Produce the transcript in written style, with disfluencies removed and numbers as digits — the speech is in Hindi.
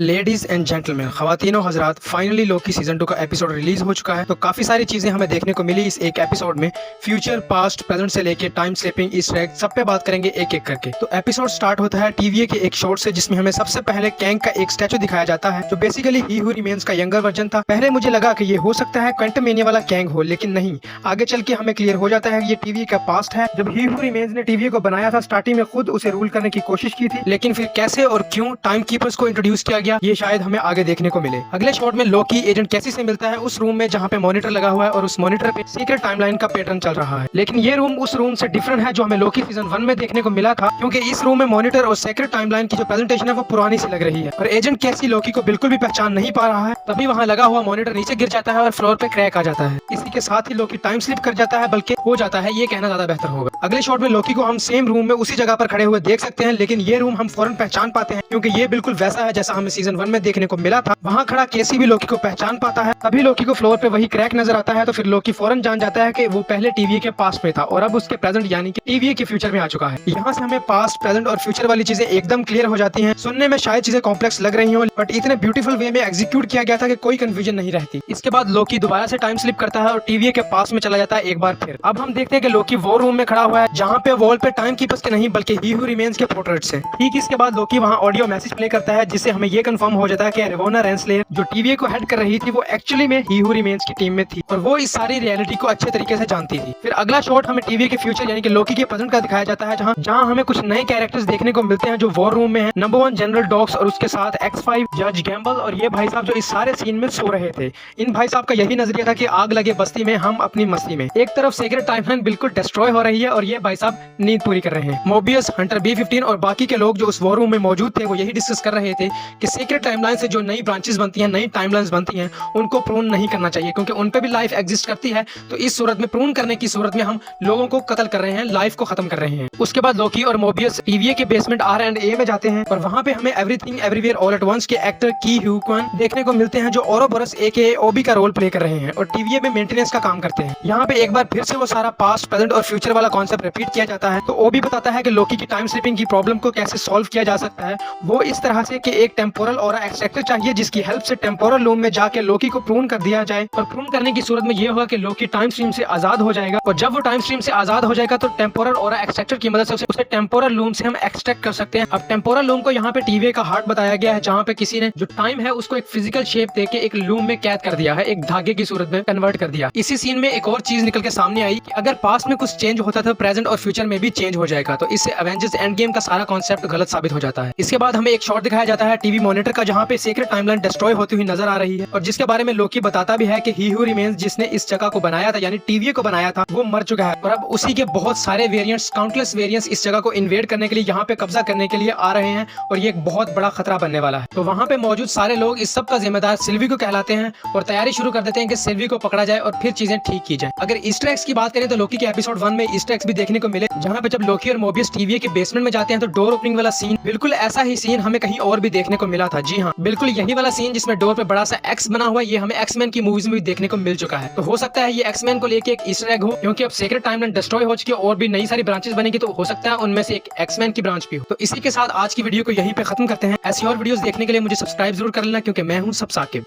Ladies and gentleman, ख़वातीनो Hazrat, finally Loki season 2 का एपिसोड रिलीज हो चुका है। तो काफी सारी चीजें हमें देखने को मिली इस एक एपिसोड में। फ्यूचर, पास्ट, प्रेजेंट से लेके टाइम स्लिपिंग, ईस्टर एग, सब पे बात करेंगे एक एक करके। तो एपिसोड स्टार्ट होता है टीवीए के एक शॉट से, जिसमें हमें सबसे पहले कैंग का एक स्टैचू दिखाया जाता है, जो बेसिकली ही हू रिमेन्स का यंगर वर्जन था। पहले मुझे लगा कि ये हो सकता है क्वांटमेनिया वाला कैंग हो, लेकिन नहीं। आगे चल के हमें क्लियर हो जाता है कि ये टीवीए का पास्ट है। जब ही हू रिमेन्स ने टीवीए को बनाया था, स्टार्टिंग में खुद उसे रूल करने की कोशिश की थी, लेकिन फिर कैसे और क्यों टाइम कीपर्स को इंट्रोड्यूस किया गया, ये शायद हमें आगे देखने को मिले। अगले शॉट में लोकी एजेंट कैसी से मिलता है उस रूम में जहाँ पे मॉनिटर लगा हुआ है, और उस मॉनिटर पे सीक्रेट टाइमलाइन का पैटर्न चल रहा है। लेकिन ये रूम उस रूम से डिफरेंट है जो हमें लोकी सीजन 1 में देखने को मिला था, क्योंकि इस रूम में मॉनिटर और सीक्रेट टाइमलाइन की जो प्रेजेंटेशन है वो पुरानी सी लग रही है, और एजेंट कैसी लोकी को बिल्कुल भी पहचान नहीं पा रहा है। तभी वहाँ लगा हुआ मॉनिटर नीचे गिर जाता है और फ्लोर पे क्रैक आ जाता है। इसी के साथ ही लोकी टाइम स्लिप कर जाता है, बल्कि हो जाता है, ये कहना ज्यादा बेहतर होगा। अगले शॉट में लोकी को हम सेम रूम में उसी जगह पर खड़े हुए देख सकते हैं, लेकिन ये रूम हम फौरन पहचान पाते हैं, क्योंकि ये बिल्कुल वैसा है जैसा हमें सीजन 1 में देखने को मिला था। वहाँ खड़ा केसी भी लोकी को पहचान पाता है। तभी लोकी को फ्लोर पे वही क्रैक नजर आता है, तो फिर लोकी फौरन जान जाता है कि वो पहले टीवीए के पास्ट में था और अब उसके प्रेजेंट यानी कि टीवीए के फ्यूचर में आ चुका है। यहाँ से हमें पास्ट, प्रेजेंट और फ्यूचर वाली चीजें एकदम क्लियर हो जाती हैं। सुनने में शायद चीजें कॉम्प्लेक्स लग रही हो, बट इतने ब्यूटीफुल वे में एग्जीक्यूट किया गया था कि कोई कंफ्यूजन नहीं रहती। इसके बाद लोकी दोबारा से टाइम स्लिप करता है और टीवीए के पास में चला जाता है एक बार फिर। अब हम देखते हैं कि लोकी वो रूम में खड़ा हुआ है जहाँ पे वॉल पे टाइम कीपर्स के नहीं बल्कि ही हू रिमेन्स के पोर्ट्रेट्स हैं। ठीक इसके बाद लोकी वहाँ ऑडियो मैसेज प्ले करता है, जिससे हमें ये कंफर्म हो जाता है कि रेवोना रेंसलेयर जो टीवीए को हेड कर रही थी वो एक्चुअली में ही हू रिमेन्स की टीम में थी, और वो इस सारी रियलिटी को अच्छे तरीके से जानती थी। फिर अगला शॉट हमें टीवीए के फ्यूचर यानी कि लोकी के प्रेजेंट का दिखाया जाता है, जहाँ हमें कुछ नए कैरेक्टर्स देखने को मिलते हैं जो वॉर रूम में है। नंबर 1 जनरल डॉक्स, और उसके साथ X5, जज गैम्बल, और ये भाई साहब जो इस सारे सीन में सो रहे थे। इन भाई साहब का यही नजरिया था कि आग लगे बस्ती में, हम अपनी मस्ती में। एक तरफ सीक्रेट टाइमलाइन बिल्कुल डिस्ट्रॉय हो रही है और ये भाई साहब नींद पूरी कर रहे हैं। मोबियस, हंटर B-15 और बाकी के लोग जो उस वॉर रूम में मौजूद थे वो यही डिस्कस कर रहे थे कि सीक्रेट टाइमलाइन से जो नई ब्रांचेस बनती हैं, नई टाइमलाइंस बनती हैं, उनको प्रून नहीं करना चाहिए, क्योंकि उन पे भी लाइफ एग्जिस्ट करती है। तो इस सूरत में प्रून करने की सूरत में हम लोगों को कत्ल कर रहे हैं, लाइफ को खत्म कर रहे हैं। उसके बाद लोकी और मोबियस टीवीए के बेसमेंट R&A में जाते हैं, और वहाँ पे हमें Everything Everywhere All at Once के एक्टर की ह्यू क्वन देखने को मिलते हैं, जो ओरोबोरस AKA ओबी का रोल प्ले कर रहे हैं और टीवीए में मेंटेनेंस का काम करते हैं। यहाँ पे एक बार फिर से वो सारा पास्ट, प्रेजेंट और फ्यूचर वाला कॉन्सेप्ट रिपीट किया जाता है। तो ओबी बताता है कि लोकी की टाइम स्लिपिंग की प्रॉब्लम को कैसे सॉल्व किया जा सकता है, वो इस तरह से कि एक टेम्पोरल ऑरा एक्सट्रैक्टर चाहिए, जिसकी हेल्प से टेम्पोरल लूम में जाके लोकी को प्रून कर दिया जाए, और प्रून करने की सूरत में ये होगा कि लोकी टाइम स्ट्रीम से आजाद हो जाएगा, और जब वो टाइम स्ट्रीम से आजाद हो जाएगा तो टेम्पोरल ऑरा एक्सट्रैक्टर की मदद से उसे टेम्पोरल लूम से हम एक्सट्रैक्ट कर सकते हैं। अब टेम्पोरल लूम को यहाँ पे टीवीए का हार्ट बताया गया है, जहाँ पे किसी ने जो टाइम है उसको एक फिजिकल शेप देके एक लूम में कैद कर दिया है, एक धागे की सूरत में कन्वर्ट कर दिया। इसी सीन में एक और चीज निकल के सामने आई कि अगर पास्ट में कुछ चेंज होता था, प्रेजेंट और फ्यूचर में भी चेंज हो जाएगा, तो इससे एवेंजर्स एंड गेम का सारा कॉन्सेप्ट गलत साबित हो जाता है। इसके बाद हमें एक शॉट दिखाया जाता है टीवी मॉनिटर का, जहाँ पे सीक्रेट टाइमलाइन डिस्ट्रॉय होती हुई नजर आ रही है, और जिसके बारे में लोकी बताता भी है कि ही हू रिमेन्स जिसने इस जगह को बनाया था यानी टीवीए को बनाया था, वो मर चुका है, और अब उसी के बहुत सारे वेरिएंट्स, काउंटलेस वेरिएंट्स इस जगह को इन्वेड करने के लिए, यहाँ पे कब्जा करने के लिए आ रहे हैं, और ये एक बहुत बड़ा खतरा बनने वाला है। तो वहाँ पे मौजूद सारे लोग इस सब का जिम्मेदार सिल्वी को कहलाते हैं, और तैयारी शुरू कर देते हैं कि सिल्वी को पकड़ा जाए और फिर चीजें ठीक की जाए। अगर ईस्टर एग्स की बात करें तो लोकी के एपिसोड 1 में ईस्टर एग्स भी देखने को मिले, जहाँ पे जब लोकी और मोबियस टीवीए के बेसमेंट में जाते हैं तो डोर ओपनिंग वाला सीन, बिल्कुल ऐसा ही सीन हमें कहीं और भी देखने को मिला था। जी हाँ, बिल्कुल यही वाला सीन जिसमें डोर पे बड़ा सा एक्स बना हुआ है, ये हमें एक्समैन की मूवीज में भी देखने को मिल चुका है। तो हो सकता है ये एक्समैन को लेके एक ईस्टर एग हो, क्योंकि अब सीक्रेट टाइमलाइन डिस्ट्रॉय हो चुकी है और भी नई सारी ब्रांचेस बनेगी, तो हो सकता है उनमें से एक एक्समैन की ब्रांच भी हो। तो इसी के साथ आज की वीडियो को यहीं पे खत्म करते हैं। ऐसी और वीडियोस देखने के लिए मुझे सब्सक्राइब जरूर कर लेना, क्योंकि मैं हूँ सब साकिब।